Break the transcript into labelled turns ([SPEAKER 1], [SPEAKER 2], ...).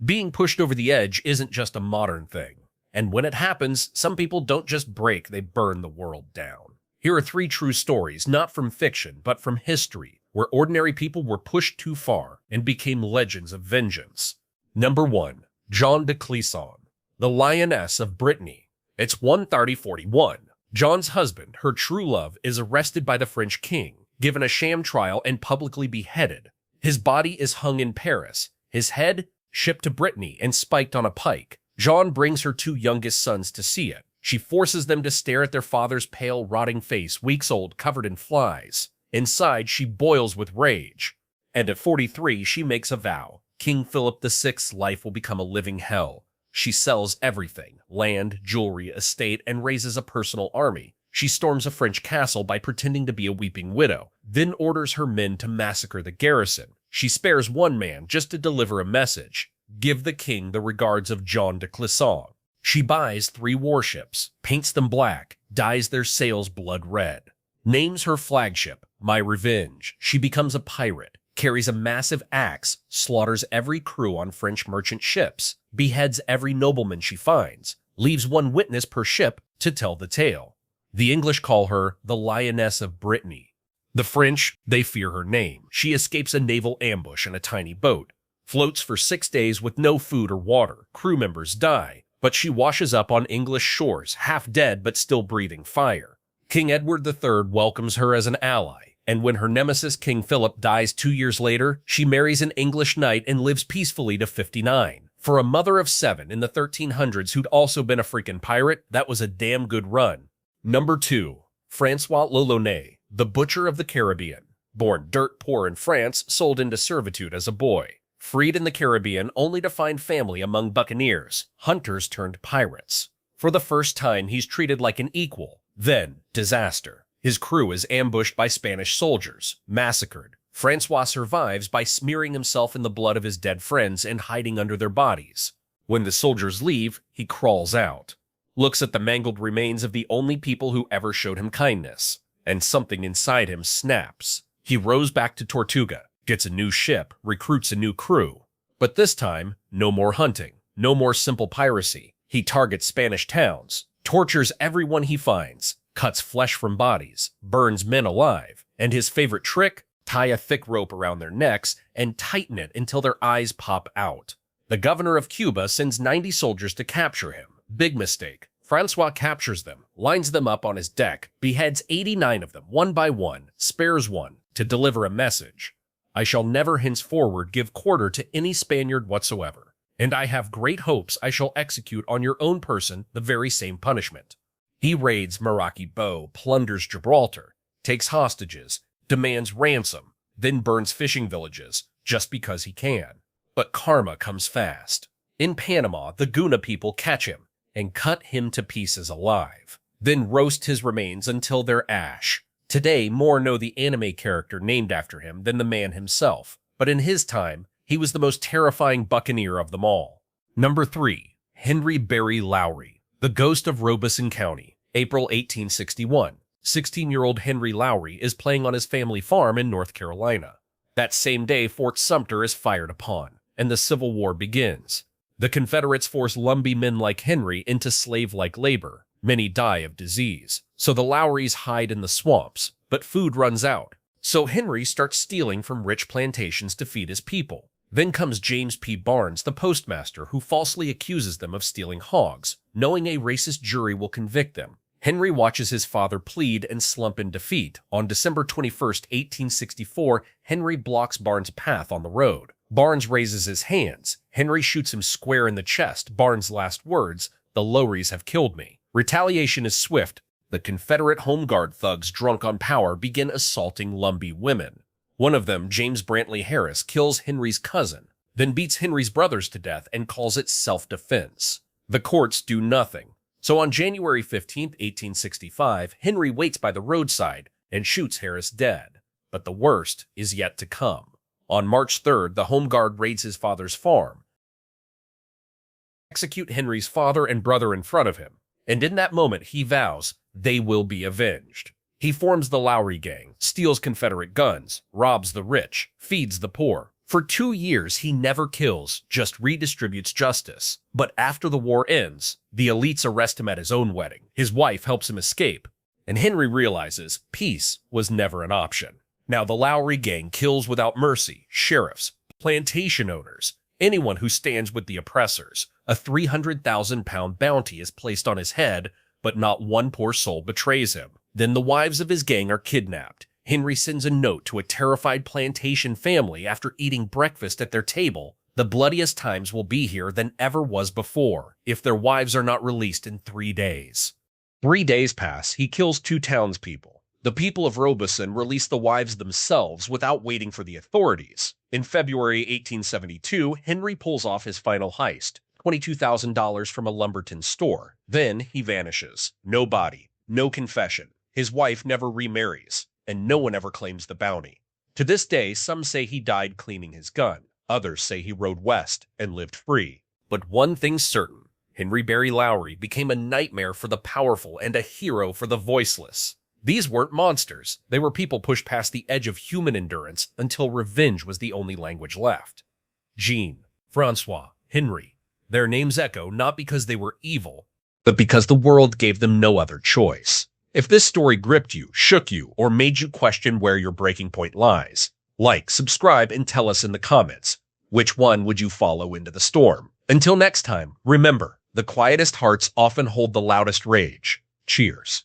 [SPEAKER 1] Being pushed over the edge isn't just a modern thing. And when it happens, some people don't just break, they burn the world down. Here are 3 true stories, not from fiction, but from history, where ordinary people were pushed too far and became legends of vengeance. Number 1. Jeanne de Clisson, the Lioness of Brittany. It's 1:30:41. Jeanne's husband, her true love, is arrested by the French king, given a sham trial, and publicly beheaded. His body is hung in Paris, his head shipped to Brittany and spiked on a pike. Jeanne brings her 2 youngest sons to see it. She forces them to stare at their father's pale, rotting face, weeks old, covered in flies. Inside, she boils with rage. And at 43, she makes a vow. King Philip VI's life will become a living hell. She sells everything, land, jewelry, estate, and raises a personal army. She storms a French castle by pretending to be a weeping widow, then orders her men to massacre the garrison. She spares one man just to deliver a message. Give the king the regards of Jeanne de Clisson. She buys 3 warships, paints them black, dyes their sails blood red. Names her flagship, My Revenge. She becomes a pirate, carries a massive axe, slaughters every crew on French merchant ships, beheads every nobleman she finds, leaves 1 witness per ship to tell the tale. The English call her the Lioness of Brittany. The French, they fear her name. She escapes a naval ambush in a tiny boat, floats for 6 days with no food or water. Crew members die, but she washes up on English shores, half dead but still breathing fire. King Edward III welcomes her as an ally, and when her nemesis King Philip dies 2 years later, she marries an English knight and lives peacefully to 59. For a mother of 7 in the 1300s who'd also been a freaking pirate, that was a damn good run. Number 2. Francois l'Olonnais, the Butcher of the Caribbean. Born dirt poor in France, sold into servitude as a boy. Freed in the Caribbean only to find family among buccaneers, hunters turned pirates. For the first time, he's treated like an equal. Then, disaster. His crew is ambushed by Spanish soldiers, massacred. Francois survives by smearing himself in the blood of his dead friends and hiding under their bodies. When the soldiers leave, he crawls out, looks at the mangled remains of the only people who ever showed him kindness, and something inside him snaps. He rows back to Tortuga, gets a new ship, recruits a new crew. But this time, no more hunting, no more simple piracy. He targets Spanish towns, tortures everyone he finds, cuts flesh from bodies, burns men alive, and his favorite trick? Tie a thick rope around their necks and tighten it until their eyes pop out. The governor of Cuba sends 90 soldiers to capture him. Big mistake. Francois captures them, lines them up on his deck, beheads 89 of them one by one, spares one to deliver a message. I shall never henceforward give quarter to any Spaniard whatsoever, and I have great hopes I shall execute on your own person the very same punishment. He raids Maracaibo, plunders Gibraltar, takes hostages, demands ransom, then burns fishing villages just because he can. But karma comes fast. In Panama, the Guna people catch him and cut him to pieces alive, then roast his remains until they're ash. Today, more know the anime character named after him than the man himself, but in his time, he was the most terrifying buccaneer of them all. Number 3. Henry Berry Lowry, the Ghost of Robeson County, April 1861. 16-year-old Henry Lowry is playing on his family farm in North Carolina. That same day, Fort Sumter is fired upon, and the Civil War begins. The Confederates force Lumbee men like Henry into slave-like labor. Many die of disease, so the Lowrys hide in the swamps, but food runs out. So Henry starts stealing from rich plantations to feed his people. Then comes James P. Barnes, the postmaster, who falsely accuses them of stealing hogs, knowing a racist jury will convict them. Henry watches his father plead and slump in defeat. On December 21, 1864, Henry blocks Barnes' path on the road. Barnes raises his hands. Henry shoots him square in the chest. Barnes' last words, "The Lowrys have killed me." Retaliation is swift. The Confederate Home Guard thugs drunk on power begin assaulting Lumbee women. One of them, James Brantley Harris, kills Henry's cousin, then beats Henry's brothers to death and calls it self-defense. The courts do nothing. So on January 15, 1865, Henry waits by the roadside and shoots Harris dead. But the worst is yet to come. On March 3rd, the Home Guard raids his father's farm, execute Henry's father and brother in front of him, and in that moment he vows they will be avenged. He forms the Lowry Gang, steals Confederate guns, robs the rich, feeds the poor, For 2 years, he never kills, just redistributes justice. But after the war ends, the elites arrest him at his own wedding. His wife helps him escape, and Henry realizes peace was never an option. Now the Lowry gang kills without mercy sheriffs, plantation owners, anyone who stands with the oppressors. A 300,000-pound bounty is placed on his head, but not one poor soul betrays him. Then the wives of his gang are kidnapped. Henry sends a note to a terrified plantation family after eating breakfast at their table. The bloodiest times will be here than ever was before, if their wives are not released in 3 days. 3 days pass, he kills 2 townspeople. The people of Robeson release the wives themselves without waiting for the authorities. In February 1872, Henry pulls off his final heist, $22,000 from a Lumberton store. Then he vanishes. No body, no confession. His wife never remarries, and no one ever claims the bounty. To this day, some say he died cleaning his gun. Others say he rode west and lived free. But one thing's certain, Henry Barry Lowry became a nightmare for the powerful and a hero for the voiceless. These weren't monsters. They were people pushed past the edge of human endurance until revenge was the only language left. Jean, Francois, Henry. Their names echo not because they were evil, but because the world gave them no other choice. If this story gripped you, shook you, or made you question where your breaking point lies, like, subscribe, and tell us in the comments, which one would you follow into the storm? Until next time, remember, the quietest hearts often hold the loudest rage. Cheers.